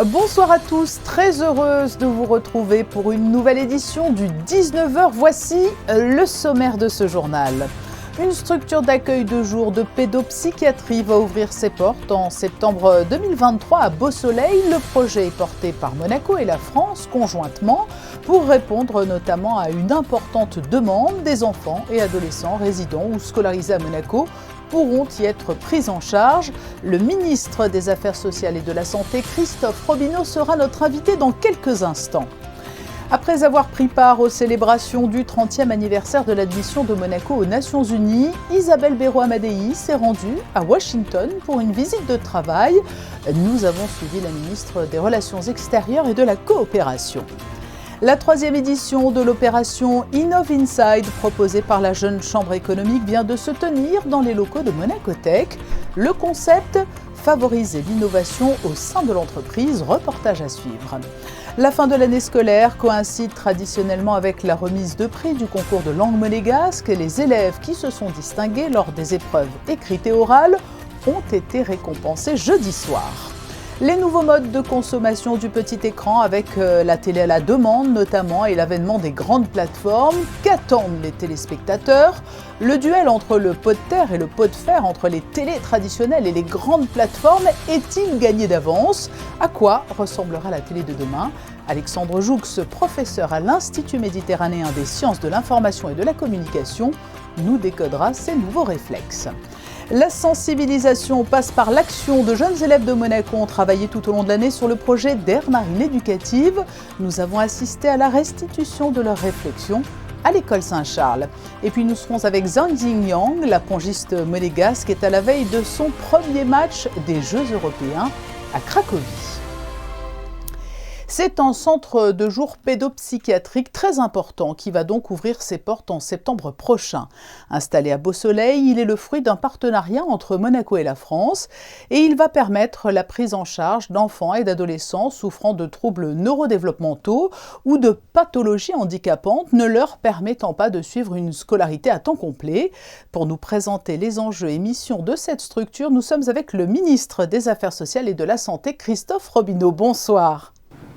Bonsoir à tous, très heureuse de vous retrouver pour une nouvelle édition du 19h. Voici le sommaire de ce journal. Une structure d'accueil de jour de pédopsychiatrie va ouvrir ses portes en septembre 2023 à Beausoleil. Le projet est porté par Monaco et la France conjointement pour répondre notamment à une importante demande des enfants et adolescents résidant ou scolarisés à Monaco pourront y être pris en charge. Le ministre des Affaires sociales et de la Santé, Christophe Robineau, sera notre invité dans quelques instants. Après avoir pris part aux célébrations du 30e anniversaire de l'admission de Monaco aux Nations Unies, Isabelle Béraud-Amadei s'est rendue à Washington pour une visite de travail. Nous avons suivi la ministre des Relations extérieures et de la coopération. La 3e édition de l'opération Innov Inside proposée par la Jeune Chambre économique vient de se tenir dans les locaux de Monacotech. Le concept, favoriser l'innovation au sein de l'entreprise, reportage à suivre. La fin de l'année scolaire coïncide traditionnellement avec la remise de prix du concours de langue monégasque. Les élèves qui se sont distingués lors des épreuves écrites et orales ont été récompensés jeudi soir. Les nouveaux modes de consommation du petit écran avec la télé à la demande notamment et l'avènement des grandes plateformes. Qu'attendent les téléspectateurs ? Le duel entre le pot de terre et le pot de fer entre les télés traditionnelles et les grandes plateformes est-il gagné d'avance ? À quoi ressemblera la télé de demain ? Alexandre Joux, professeur à l'Institut méditerranéen des sciences de l'information et de la communication, nous décodera ces nouveaux réflexes. La sensibilisation passe par l'action de jeunes élèves de Monaco ont travaillé tout au long de l'année sur le projet d'aire marine éducative. Nous avons assisté à la restitution de leurs réflexions à l'école Saint-Charles. Et puis nous serons avec Zhang Jingyang, la pongiste monégasque, est à la veille de son premier match des Jeux européens à Cracovie. C'est un centre de jour pédopsychiatrique très important qui va donc ouvrir ses portes en septembre prochain. Installé à Beausoleil, il est le fruit d'un partenariat entre Monaco et la France et il va permettre la prise en charge d'enfants et d'adolescents souffrant de troubles neurodéveloppementaux ou de pathologies handicapantes ne leur permettant pas de suivre une scolarité à temps complet. Pour nous présenter les enjeux et missions de cette structure, nous sommes avec le ministre des Affaires sociales et de la Santé, Christophe Robineau. Bonsoir.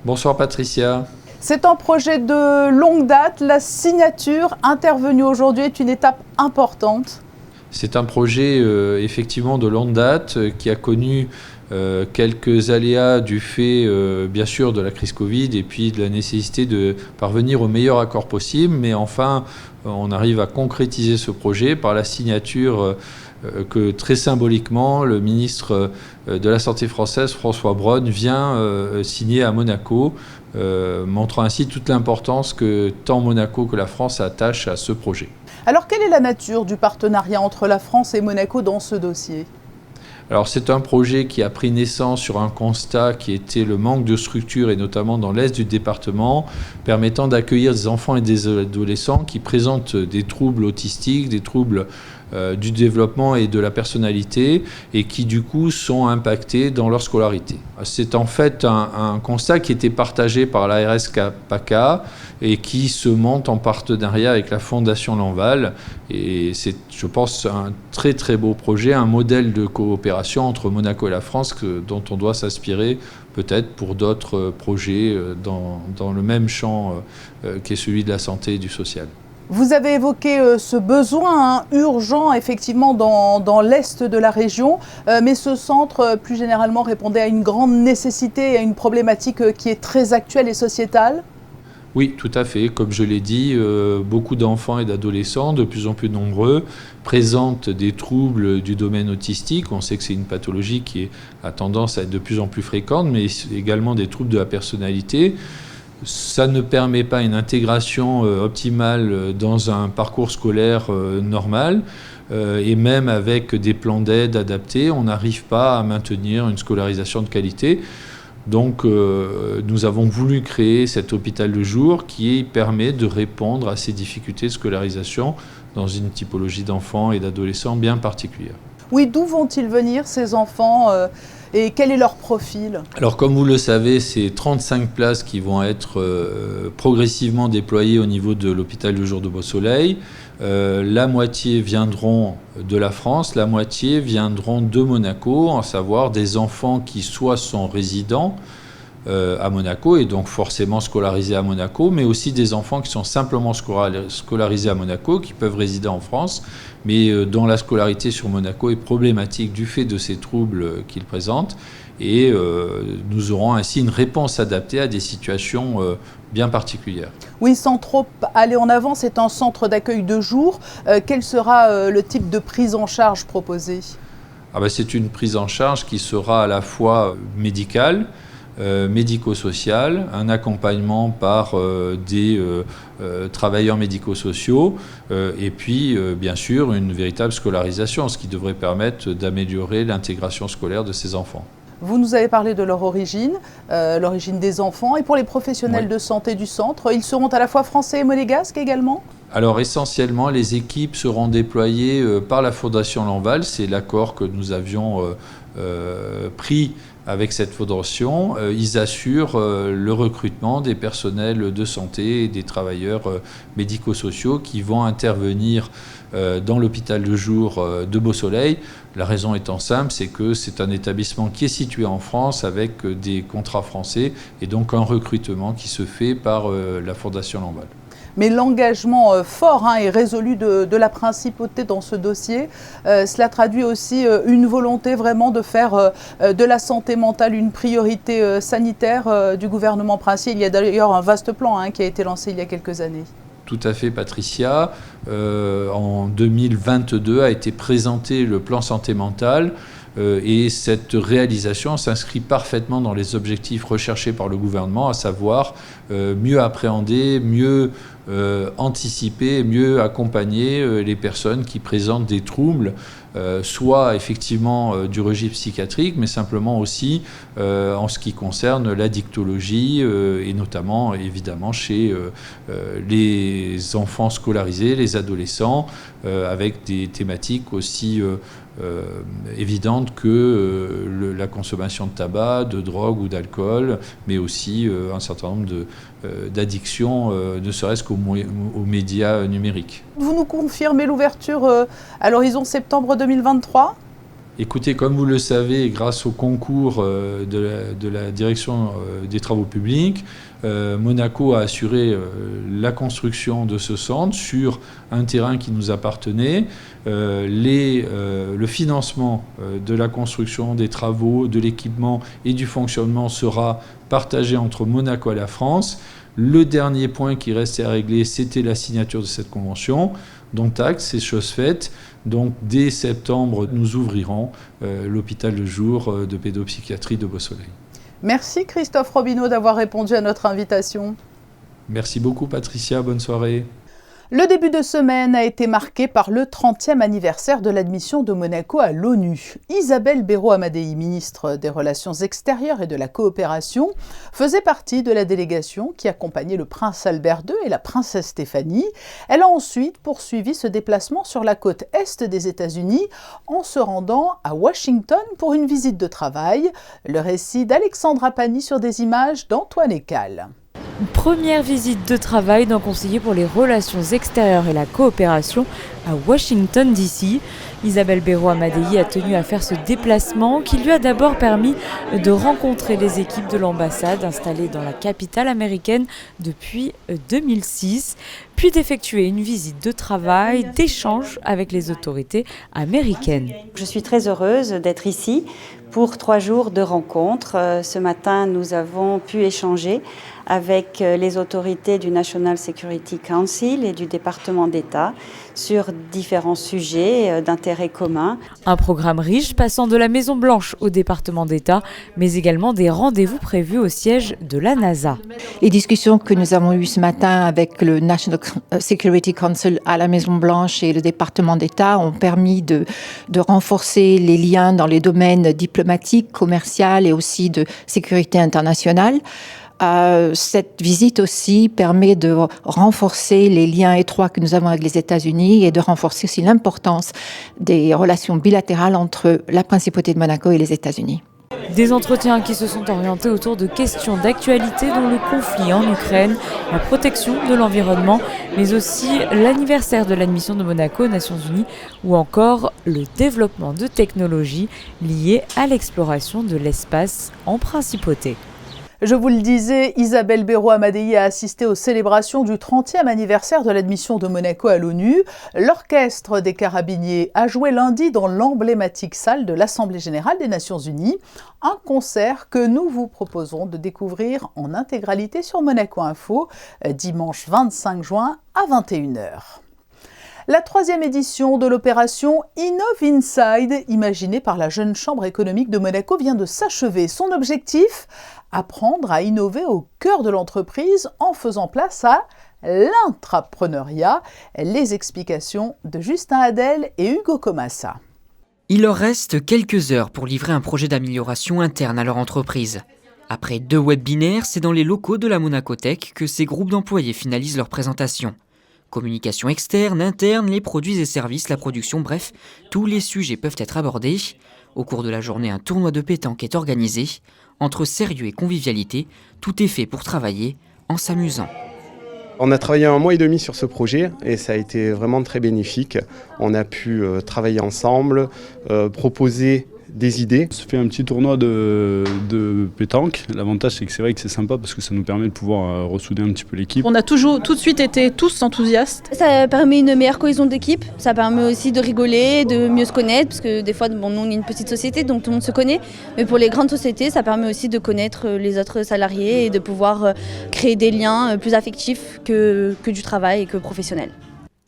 Bonsoir Patricia. C'est un projet de longue date. La signature intervenue aujourd'hui est une étape importante. C'est un projet effectivement de longue date qui a connu quelques aléas du fait bien sûr de la crise Covid et puis de la nécessité de parvenir au meilleur accord possible. Mais enfin, on arrive à concrétiser ce projet par la signature que très symboliquement, le ministre de la Santé française, François Braun, vient signer à Monaco, montrant ainsi toute l'importance que tant Monaco que la France attachent à ce projet. Alors, quelle est la nature du partenariat entre la France et Monaco dans ce dossier ? Alors c'est un projet qui a pris naissance sur un constat qui était le manque de structure et notamment dans l'est du département, permettant d'accueillir des enfants et des adolescents qui présentent des troubles autistiques, des troubles du développement et de la personnalité et qui du coup sont impactés dans leur scolarité. C'est en fait un constat qui était partagé par l'ARS PACA et qui se monte en partenariat avec la Fondation Lanval et c'est, je pense, un très très beau projet, un modèle de coopération entre Monaco et la France dont on doit s'inspirer peut-être pour d'autres projets dans le même champ qui est celui de la santé et du social. Vous avez évoqué ce besoin urgent effectivement dans l'est de la région, mais ce centre plus généralement répondait à une grande nécessité et à une problématique qui est très actuelle et sociétale ? Oui, tout à fait. Comme je l'ai dit, beaucoup d'enfants et d'adolescents, de plus en plus nombreux, présentent des troubles du domaine autistique. On sait que c'est une pathologie qui a tendance à être de plus en plus fréquente, mais également des troubles de la personnalité. Ça ne permet pas une intégration optimale dans un parcours scolaire normal et même avec des plans d'aide adaptés, on n'arrive pas à maintenir une scolarisation de qualité. Donc nous avons voulu créer cet hôpital de jour qui permet de répondre à ces difficultés de scolarisation dans une typologie d'enfants et d'adolescents bien particulière. Oui, d'où vont-ils venir ces enfants et quel est leur profil ? Alors comme vous le savez, c'est 35 places qui vont être progressivement déployées au niveau de l'hôpital de jour de Beausoleil. La moitié viendront de la France, la moitié viendront de Monaco, à savoir des enfants qui soit sont résidents à Monaco et donc forcément scolarisés à Monaco, mais aussi des enfants qui sont simplement scolarisés à Monaco, qui peuvent résider en France, mais dont la scolarité sur Monaco est problématique du fait de ces troubles qu'ils présentent. Et nous aurons ainsi une réponse adaptée à des situations bien particulières. Oui, sans trop aller en avant, c'est un centre d'accueil de jour. Quel sera le type de prise en charge proposé ? C'est une prise en charge qui sera à la fois médicale, médico-social, un accompagnement par des travailleurs médico-sociaux et puis bien sûr une véritable scolarisation, ce qui devrait permettre d'améliorer l'intégration scolaire de ces enfants. Vous nous avez parlé de leur origine, l'origine des enfants, et pour les professionnels de santé du centre, ils seront à la fois français et monégasques également ? Alors essentiellement, les équipes seront déployées par la Fondation Lamval, c'est l'accord que nous avions pris avec cette fondation. Ils assurent le recrutement des personnels de santé et des travailleurs médico-sociaux qui vont intervenir dans l'hôpital de jour de Beausoleil. La raison étant simple, c'est que c'est un établissement qui est situé en France avec des contrats français et donc un recrutement qui se fait par la Fondation Lamval. Mais l'engagement fort et résolu de la principauté dans ce dossier, cela traduit aussi une volonté vraiment de faire de la santé mentale une priorité sanitaire du gouvernement princier. Il y a d'ailleurs un vaste plan qui a été lancé il y a quelques années. Tout à fait, Patricia. En 2022 a été présenté le plan santé mentale et cette réalisation s'inscrit parfaitement dans les objectifs recherchés par le gouvernement, à savoir mieux appréhender, mieux anticiper, mieux accompagner les personnes qui présentent des troubles, soit effectivement du registre psychiatrique, mais simplement aussi en ce qui concerne l'addictologie et notamment évidemment chez les enfants scolarisés, les adolescents, avec des thématiques aussi évidentes que la consommation de tabac, de drogue ou d'alcool, mais aussi un certain nombre d'addictions, ne serait-ce qu'aux médias numériques. Vous nous confirmez l'ouverture à l'horizon septembre 2023 ? Écoutez, comme vous le savez, grâce au concours de la direction des travaux publics, Monaco a assuré la construction de ce centre sur un terrain qui nous appartenait. Le financement de la construction, des travaux, de l'équipement et du fonctionnement sera partagé entre Monaco et la France. Le dernier point qui restait à régler, c'était la signature de cette convention. Dont acte, c'est chose faite. Donc dès septembre, nous ouvrirons l'hôpital de jour de pédopsychiatrie de Beausoleil. Merci Christophe Robineau d'avoir répondu à notre invitation. Merci beaucoup Patricia, bonne soirée. Le début de semaine a été marqué par le 30e anniversaire de l'admission de Monaco à l'ONU. Isabelle Béraud-Amadei, ministre des Relations extérieures et de la coopération, faisait partie de la délégation qui accompagnait le prince Albert II et la princesse Stéphanie. Elle a ensuite poursuivi ce déplacement sur la côte est des États-Unis en se rendant à Washington pour une visite de travail. Le récit d'Alexandra Pani sur des images d'Antoine Ecal. Une première visite de travail d'un conseiller pour les relations extérieures et la coopération à Washington DC. Isabelle Béraud-Amadei a tenu à faire ce déplacement qui lui a d'abord permis de rencontrer les équipes de l'ambassade installées dans la capitale américaine depuis 2006, puis d'effectuer une visite de travail, d'échange avec les autorités américaines. Je suis très heureuse d'être ici pour 3 jours de rencontres. Ce matin, nous avons pu échanger avec les autorités du National Security Council et du département d'État sur différents sujets d'intérêt commun. Un programme riche passant de la Maison-Blanche au département d'État, mais également des rendez-vous prévus au siège de la NASA. Les discussions que nous avons eues ce matin avec le National Security Council à la Maison-Blanche et le département d'État ont permis de renforcer les liens dans les domaines diplomatiques, commerciaux et aussi de sécurité internationale. Cette visite aussi permet de renforcer les liens étroits que nous avons avec les États-Unis et de renforcer aussi l'importance des relations bilatérales entre la principauté de Monaco et les États-Unis. Des entretiens qui se sont orientés autour de questions d'actualité dont le conflit en Ukraine, la protection de l'environnement, mais aussi l'anniversaire de l'admission de Monaco aux Nations Unies ou encore le développement de technologies liées à l'exploration de l'espace en principauté. Je vous le disais, Isabelle Béraud-Amadei a assisté aux célébrations du 30e anniversaire de l'admission de Monaco à l'ONU. L'orchestre des carabiniers a joué lundi dans l'emblématique salle de l'Assemblée générale des Nations unies. Un concert que nous vous proposons de découvrir en intégralité sur Monaco Info, dimanche 25 juin à 21h. La 3e édition de l'opération Innov Inside, imaginée par la Jeune Chambre économique de Monaco, vient de s'achever. Son objectif, apprendre à innover au cœur de l'entreprise en faisant place à l'intrapreneuriat. Les explications de Justin Hadel et Hugo Comassa. Il leur reste quelques heures pour livrer un projet d'amélioration interne à leur entreprise. Après 2 webinaires, c'est dans les locaux de la Monacothèque que ces groupes d'employés finalisent leur présentation. Communication externe, interne, les produits et services, la production, bref, tous les sujets peuvent être abordés. Au cours de la journée, un tournoi de pétanque est organisé. Entre sérieux et convivialité, tout est fait pour travailler en s'amusant. On a travaillé 1 mois et demi sur ce projet et ça a été vraiment très bénéfique. On a pu travailler ensemble, proposer des idées. On se fait un petit tournoi de pétanque. L'avantage, c'est que c'est vrai que c'est sympa parce que ça nous permet de pouvoir ressouder un petit peu l'équipe. On a tout de suite été tous enthousiastes. Ça permet une meilleure cohésion d'équipe. Ça permet aussi de rigoler, de mieux se connaître parce que des fois, nous, on est une petite société donc tout le monde se connaît. Mais pour les grandes sociétés, ça permet aussi de connaître les autres salariés et de pouvoir créer des liens plus affectifs que du travail et que professionnels.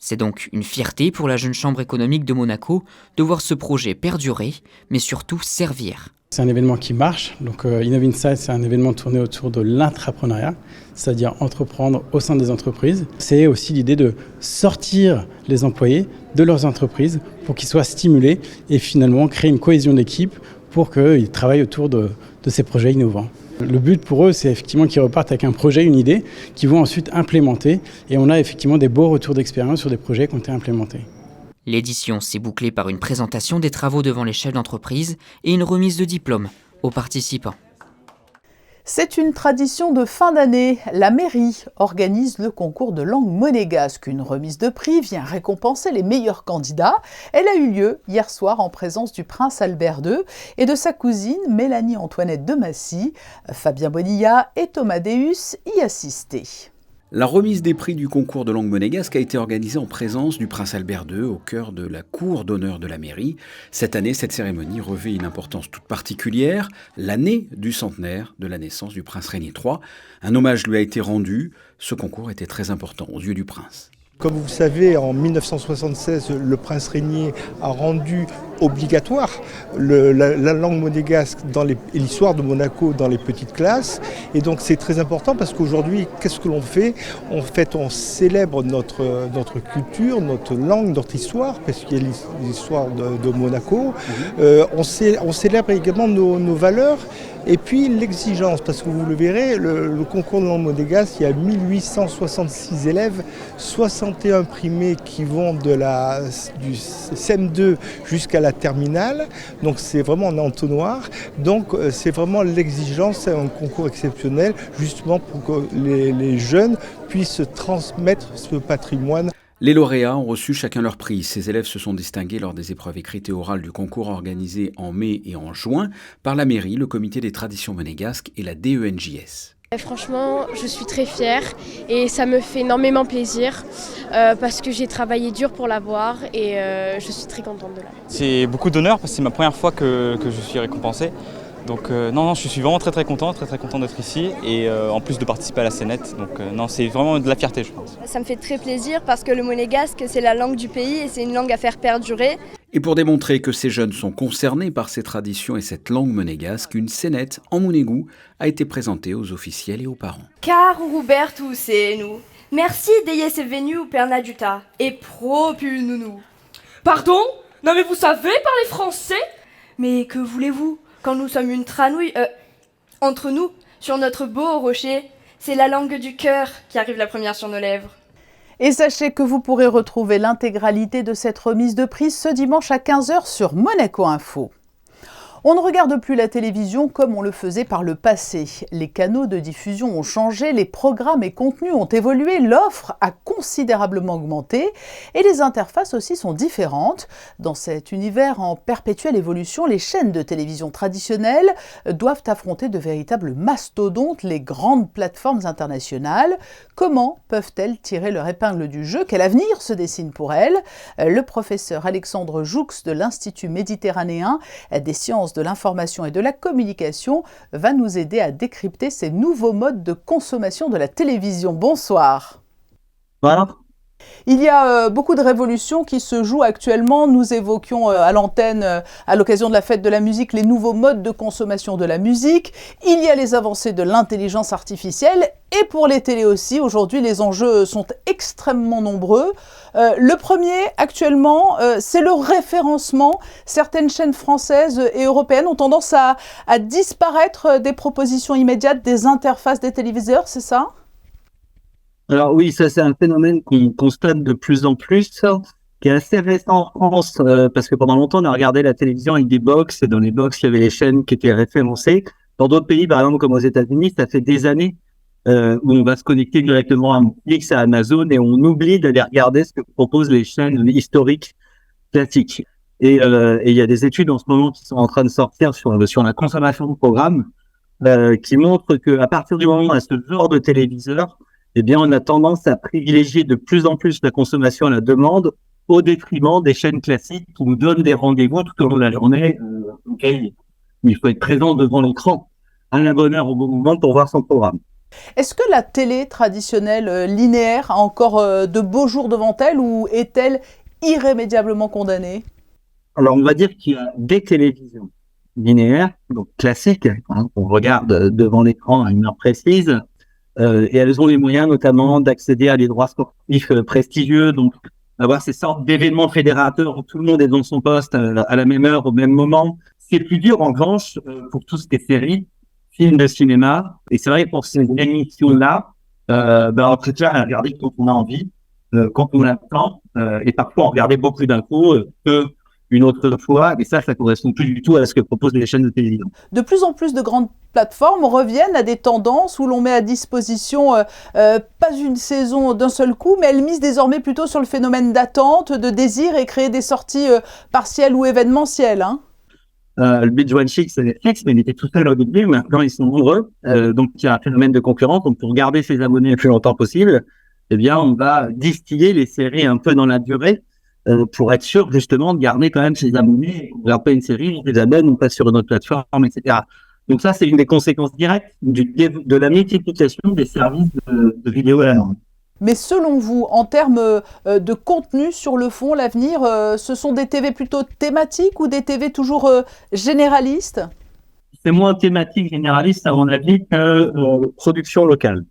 C'est donc une fierté pour la Jeune Chambre économique de Monaco de voir ce projet perdurer, mais surtout servir. C'est un événement qui marche, donc Innov Inside, c'est un événement tourné autour de l'intrapreneuriat, c'est-à-dire entreprendre au sein des entreprises. C'est aussi l'idée de sortir les employés de leurs entreprises pour qu'ils soient stimulés et finalement créer une cohésion d'équipe pour qu'ils travaillent autour de ces projets innovants. Le but pour eux, c'est effectivement qu'ils repartent avec un projet, une idée, qu'ils vont ensuite implémenter. Et on a effectivement des beaux retours d'expérience sur des projets qui ont été implémentés. L'édition s'est bouclée par une présentation des travaux devant les chefs d'entreprise et une remise de diplôme aux participants. C'est une tradition de fin d'année. La mairie organise le concours de langue monégasque. Une remise de prix vient récompenser les meilleurs candidats. Elle a eu lieu hier soir en présence du prince Albert II et de sa cousine Mélanie-Antoinette de Massy. Fabien Bonilla et Thomas Deus y assistaient. La remise des prix du concours de langue monégasque a été organisée en présence du prince Albert II au cœur de la cour d'honneur de la mairie. Cette année, cette cérémonie revêt une importance toute particulière, l'année du centenaire de la naissance du prince Régnier III. Un hommage lui a été rendu. Ce concours était très important aux yeux du prince. Comme vous le savez, en 1976, le prince Régnier a rendu obligatoire la langue monégasque et l'histoire de Monaco dans les petites classes. Et donc c'est très important parce qu'aujourd'hui, qu'est-ce que l'on fait ? On célèbre notre culture, notre langue, notre histoire, parce qu'il y a l'histoire de Monaco. On célèbre également nos valeurs. Et puis l'exigence, parce que vous le verrez, le concours de langue monégasque, il y a 1866 élèves, 61 primés qui vont du CM2 jusqu'à la terminale, donc c'est vraiment en entonnoir. Donc c'est vraiment l'exigence, c'est un concours exceptionnel, justement pour que les jeunes puissent transmettre ce patrimoine. Les lauréats ont reçu chacun leur prix. Ces élèves se sont distingués lors des épreuves écrites et orales du concours organisé en mai et en juin par la mairie, le comité des traditions monégasques et la DENJS. Franchement, je suis très fière et ça me fait énormément plaisir parce que j'ai travaillé dur pour l'avoir et je suis très contente de l'avoir. C'est beaucoup d'honneur parce que c'est ma première fois que je suis récompensé. Donc non, je suis vraiment très content d'être ici et en plus de participer à la scénette. Donc non, c'est vraiment de la fierté, je pense. Ça me fait très plaisir parce que le monégasque, c'est la langue du pays et c'est une langue à faire perdurer. Et pour démontrer que ces jeunes sont concernés par ces traditions et cette langue monégasque, une scénette en Mounégou a été présentée aux officiels et aux parents. Caro Roberto, c'est nous. Merci d'être venu au Pernaduta et propre nounou. Pardon ? Non mais vous savez parler français ? Mais que voulez-vous ? Quand nous sommes une tranouille, entre nous, sur notre beau rocher, c'est la langue du cœur qui arrive la première sur nos lèvres. Et sachez que vous pourrez retrouver l'intégralité de cette remise de prix ce dimanche à 15h sur Monaco Info. On ne regarde plus la télévision comme on le faisait par le passé. Les canaux de diffusion ont changé, les programmes et contenus ont évolué, l'offre a considérablement augmenté et les interfaces aussi sont différentes. Dans cet univers en perpétuelle évolution, les chaînes de télévision traditionnelles doivent affronter de véritables mastodontes, les grandes plateformes internationales. Comment peuvent-elles tirer leur épingle du jeu? Quel avenir se dessine pour elles? Le professeur Alexandre Joux de l'Institut méditerranéen des sciences de l'information et de la communication va nous aider à décrypter ces nouveaux modes de consommation de la télévision. Bonsoir. Voilà. Il y a beaucoup de révolutions qui se jouent actuellement. Nous évoquions à l'antenne, à l'occasion de la fête de la musique, les nouveaux modes de consommation de la musique. Il y a les avancées de l'intelligence artificielle et pour les télés aussi. Aujourd'hui, les enjeux sont extrêmement nombreux. Le premier, actuellement, c'est le référencement. Certaines chaînes françaises et européennes ont tendance à disparaître des propositions immédiates, des interfaces des téléviseurs, c'est ça ? Alors oui, ça c'est un phénomène qu'on constate de plus en plus, qui est assez récent en France, parce que pendant longtemps on a regardé la télévision avec des box, et dans les box il y avait les chaînes qui étaient référencées. Dans d'autres pays, par exemple comme aux États-Unis, ça fait des années où on va se connecter directement à Netflix, à Amazon, et on oublie d'aller regarder ce que proposent les chaînes historiques classiques. Et il y a des études en ce moment qui sont en train de sortir sur la consommation de programmes, qui montrent qu'à partir du moment où on a ce genre de téléviseur, eh bien, on a tendance à privilégier de plus en plus la consommation à la demande au détriment des chaînes classiques qui nous donnent des rendez-vous tout au long de la journée auxquels il faut être présent devant l'écran à la bonne heure au bon moment pour voir son programme. Est-ce que la télé traditionnelle linéaire a encore de beaux jours devant elle ou est-elle irrémédiablement condamnée? Alors, on va dire qu'il y a des télévisions linéaires, donc classiques, qu'on regarde devant l'écran à une heure précise, et elles ont les moyens notamment d'accéder à des droits sportifs prestigieux, donc d'avoir ces sortes d'événements fédérateurs où tout le monde est dans son poste à la même heure, au même moment. C'est plus dur en revanche pour tout ce qui est séries, films de cinéma, et c'est vrai que pour ces émissions-là, on préfère regarder quand on a envie, quand on a le temps, et parfois on regardait beaucoup d'un coup une autre fois, et ça correspond plus du tout à ce que proposent les chaînes de télévision. De plus en plus de grandes plateformes reviennent à des tendances où l'on met à disposition pas une saison d'un seul coup, mais elles misent désormais plutôt sur le phénomène d'attente, de désir et créer des sorties partielles ou événementielles. Le binge-watching, c'est Netflix, mais il était tout seul au début, maintenant ils sont nombreux, donc il y a un phénomène de concurrence, donc pour garder ses abonnés le plus longtemps possible, eh bien on va distiller les séries un peu dans la durée, pour être sûr justement de garder quand même ses abonnés. On regarde pas une série, on les abonne, on passe sur une autre plateforme, etc. Donc ça, c'est une des conséquences directes de la multiplication des services de vidéo à la demande. Mais selon vous, en termes de contenu sur le fond, l'avenir, ce sont des TV plutôt thématiques ou des TV toujours généralistes? C'est moins thématique généraliste à mon avis que production locale.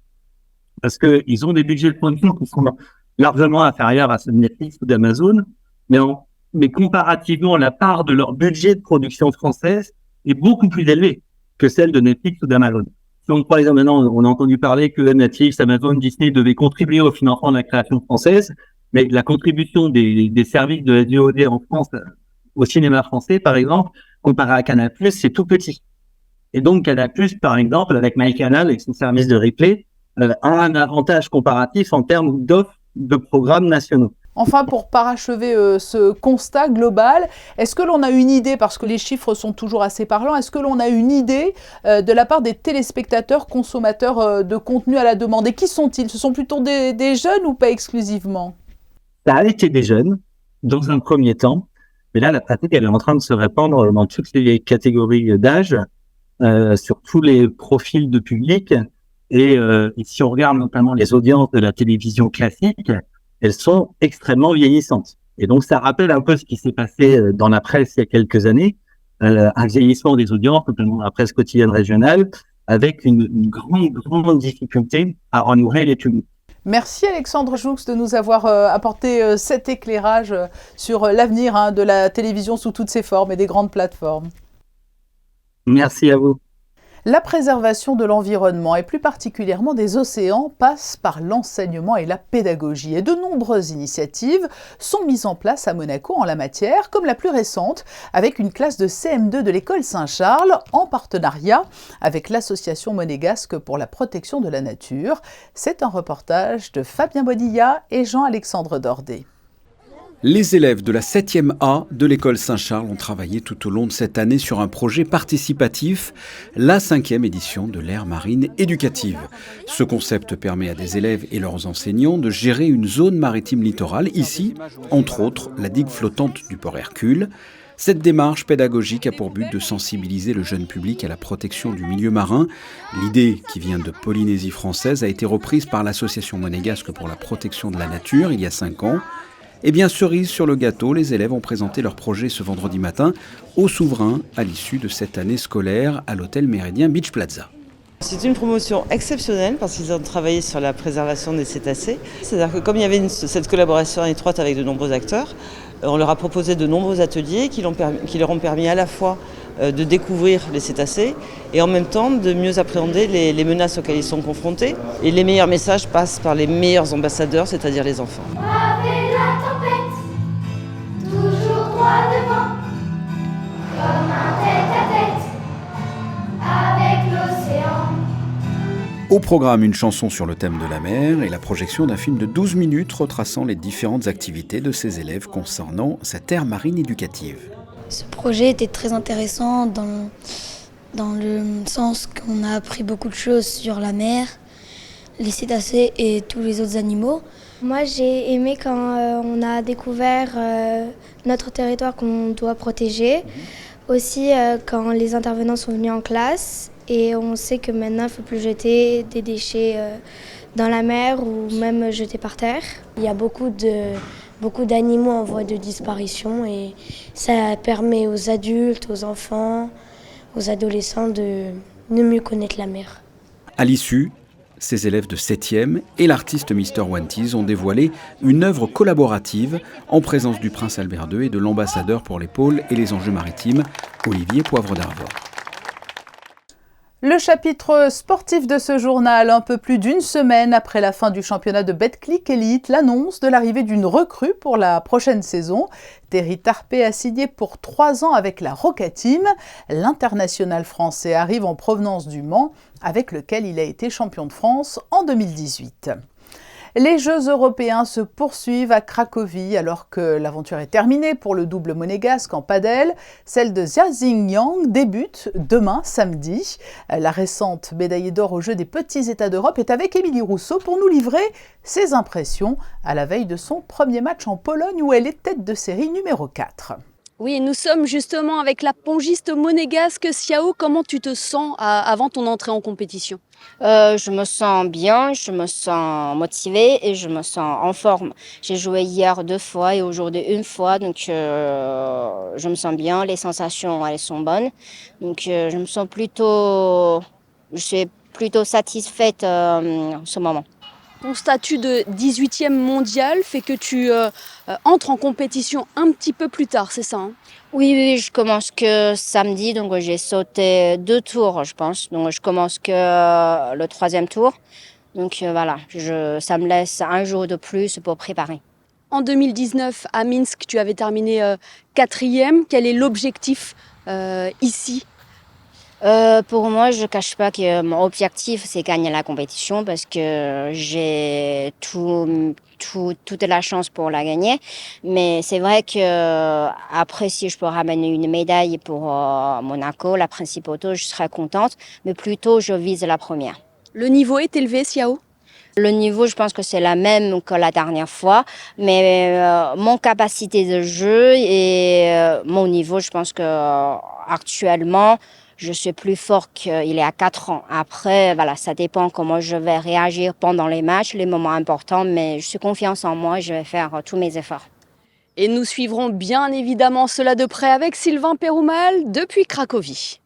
Parce qu'ils ont des budgets de production qui sont largement inférieurs à ceux de Netflix ou d'Amazon, mais comparativement, la part de leur budget de production française est beaucoup plus élevée que celle de Netflix ou d'Amazon. Donc, par exemple, maintenant, on a entendu parler que Netflix, Amazon, Disney devaient contribuer au financement de la création française, mais la contribution des services de la VOD en France au cinéma français, par exemple, comparé à Canal+, c'est tout petit. Et donc, Canal+, par exemple, avec MyCanal et son service de replay, a un avantage comparatif en termes d'offres de programmes nationaux. Enfin, pour parachever ce constat global, est-ce que l'on a une idée, parce que les chiffres sont toujours assez parlants, est-ce que l'on a une idée de la part des téléspectateurs consommateurs de contenu à la demande? Et qui sont-ils? Ce sont plutôt des jeunes ou pas exclusivement? Ça a été des jeunes, dans un premier temps, mais là, la pratique, elle est en train de se répandre dans toutes les catégories d'âge, sur tous les profils de public. Et si on regarde notamment les audiences de la télévision classique, elles sont extrêmement vieillissantes. Et donc, ça rappelle un peu ce qui s'est passé dans la presse il y a quelques années, un vieillissement des audiences, notamment dans la presse quotidienne régionale, avec une grande difficulté à renouveler les publics. Merci Alexandre Joux de nous avoir apporté cet éclairage sur l'avenir de la télévision sous toutes ses formes et des grandes plateformes. Merci à vous. La préservation de l'environnement et plus particulièrement des océans passe par l'enseignement et la pédagogie. Et de nombreuses initiatives sont mises en place à Monaco en la matière, comme la plus récente avec une classe de CM2 de l'école Saint-Charles en partenariat avec l'association monégasque pour la protection de la nature. C'est un reportage de Fabien Bodilla et Jean-Alexandre Dordet. Les élèves de la 7e A de l'école Saint-Charles ont travaillé tout au long de cette année sur un projet participatif, la 5e édition de l'ère marine éducative. Ce concept permet à des élèves et leurs enseignants de gérer une zone maritime littorale, ici, entre autres, la digue flottante du port Hercule. Cette démarche pédagogique a pour but de sensibiliser le jeune public à la protection du milieu marin. L'idée, qui vient de Polynésie française, a été reprise par l'association monégasque pour la protection de la nature il y a 5 ans. Eh bien, cerise sur le gâteau, les élèves ont présenté leur projet ce vendredi matin au souverain à l'issue de cette année scolaire à l'hôtel Méridien Beach Plaza. C'est une promotion exceptionnelle parce qu'ils ont travaillé sur la préservation des cétacés. C'est-à-dire que comme il y avait cette collaboration étroite avec de nombreux acteurs, on leur a proposé de nombreux ateliers qui leur ont permis à la fois de découvrir les cétacés et en même temps de mieux appréhender les menaces auxquelles ils sont confrontés. Et les meilleurs messages passent par les meilleurs ambassadeurs, c'est-à-dire les enfants. Au programme, une chanson sur le thème de la mer et la projection d'un film de 12 minutes retraçant les différentes activités de ces élèves concernant cette aire marine éducative. Ce projet était très intéressant dans le sens qu'on a appris beaucoup de choses sur la mer, les cétacés et tous les autres animaux. Moi, j'ai aimé quand on a découvert notre territoire qu'on doit protéger. Aussi, quand les intervenants sont venus en classe et on sait que maintenant, il ne faut plus jeter des déchets dans la mer ou même jeter par terre. Il y a beaucoup d'animaux en voie de disparition et ça permet aux adultes, aux enfants, aux adolescents de mieux connaître la mer. À l'issue, ces élèves de 7e et l'artiste Mr. Wanties ont dévoilé une œuvre collaborative en présence du prince Albert II et de l'ambassadeur pour les pôles et les enjeux maritimes, Olivier Poivre d'Arvor. Le chapitre sportif de ce journal, un peu plus d'une semaine après la fin du championnat de Betclic Elite, l'annonce de l'arrivée d'une recrue pour la prochaine saison. Terry Tarpé a signé pour 3 ans avec la Roca Team. L'international français arrive en provenance du Mans, avec lequel il a été champion de France en 2018. Les Jeux européens se poursuivent à Cracovie alors que l'aventure est terminée pour le double monégasque en padel. Celle de Xia Xingyang débute demain, samedi. La récente médaillée d'or aux Jeux des petits États d'Europe est avec Émilie Rousseau pour nous livrer ses impressions à la veille de son premier match en Pologne où elle est tête de série numéro 4. Oui, et nous sommes justement avec la pongiste monégasque Xiao. Comment tu te sens avant ton entrée en compétition ? Je me sens bien, je me sens motivée et je me sens en forme. J'ai joué hier 2 fois et aujourd'hui 1 fois, donc je me sens bien, les sensations elles sont bonnes. Donc je suis plutôt satisfaite en ce moment. Ton statut de 18e mondial fait que tu entres en compétition un petit peu plus tard, c'est ça hein ? Oui, je commence que samedi, donc j'ai sauté 2 tours, je pense. Donc je commence que le 3e tour. Donc voilà, ça me laisse un jour de plus pour préparer. En 2019, à Minsk, tu avais terminé 4e. Quel est l'objectif ici ? Pour moi, je ne cache pas que mon objectif, c'est gagner la compétition parce que j'ai toute la chance pour la gagner. Mais c'est vrai que après, si je peux ramener une médaille pour Monaco, la Principauté, je serais contente. Mais plutôt, je vise la première. Le niveau est élevé, Xiao ? Le niveau, je pense que c'est la même que la dernière fois. Mais mon capacité de jeu et mon niveau, je pense que actuellement, je suis plus fort qu'il y a 4 ans. Après, voilà, ça dépend comment je vais réagir pendant les matchs, les moments importants, mais je suis confiante en moi, je vais faire tous mes efforts. Et nous suivrons bien évidemment cela de près avec Sylvain Péroumal depuis Cracovie.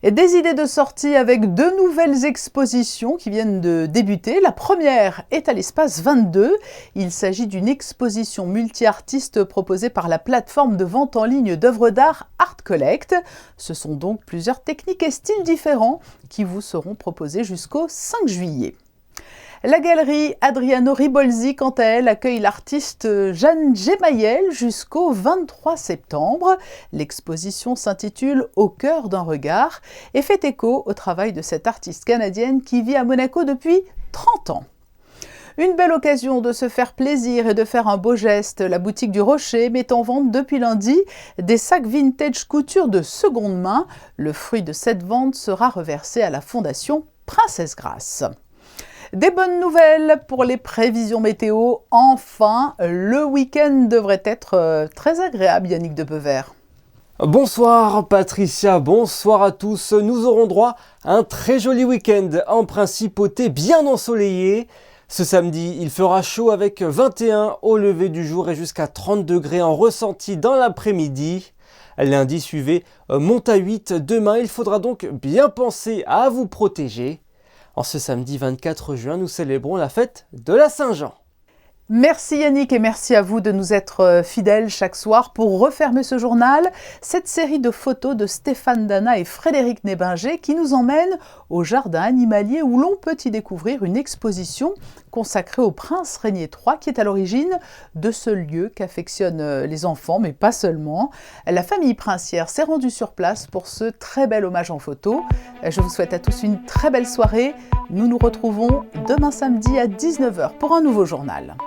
Et des idées de sortie avec 2 nouvelles expositions qui viennent de débuter. La première est à l'espace 22. Il s'agit d'une exposition multi-artistes proposée par la plateforme de vente en ligne d'œuvres d'art Art Collect. Ce sont donc plusieurs techniques et styles différents qui vous seront proposés jusqu'au 5 juillet. La galerie Adriano Ribolzi, quant à elle, accueille l'artiste Jeanne Gemayel jusqu'au 23 septembre. L'exposition s'intitule « Au cœur d'un regard » et fait écho au travail de cette artiste canadienne qui vit à Monaco depuis 30 ans. Une belle occasion de se faire plaisir et de faire un beau geste. La boutique du Rocher met en vente depuis lundi des sacs vintage couture de seconde main. Le fruit de cette vente sera reversé à la Fondation Princesse Grasse. Des bonnes nouvelles pour les prévisions météo. Enfin, le week-end devrait être très agréable, Yannick de Peuvert. Bonsoir Patricia, bonsoir à tous. Nous aurons droit à un très joli week-end, en principauté bien ensoleillé. Ce samedi, il fera chaud avec 21 au lever du jour et jusqu'à 30 degrés en ressenti dans l'après-midi. Lundi, suivez, monte à 8. Demain, il faudra donc bien penser à vous protéger. En ce samedi 24 juin, nous célébrons la fête de la Saint-Jean. Merci Yannick et merci à vous de nous être fidèles chaque soir pour refermer ce journal. Cette série de photos de Stéphane Dana et Frédéric Nébinger qui nous emmène au jardin animalier où l'on peut y découvrir une exposition consacrée au prince Régnier III qui est à l'origine de ce lieu qu'affectionnent les enfants, mais pas seulement. La famille princière s'est rendue sur place pour ce très bel hommage en photo. Je vous souhaite à tous une très belle soirée. Nous nous retrouvons demain samedi à 19h pour un nouveau journal.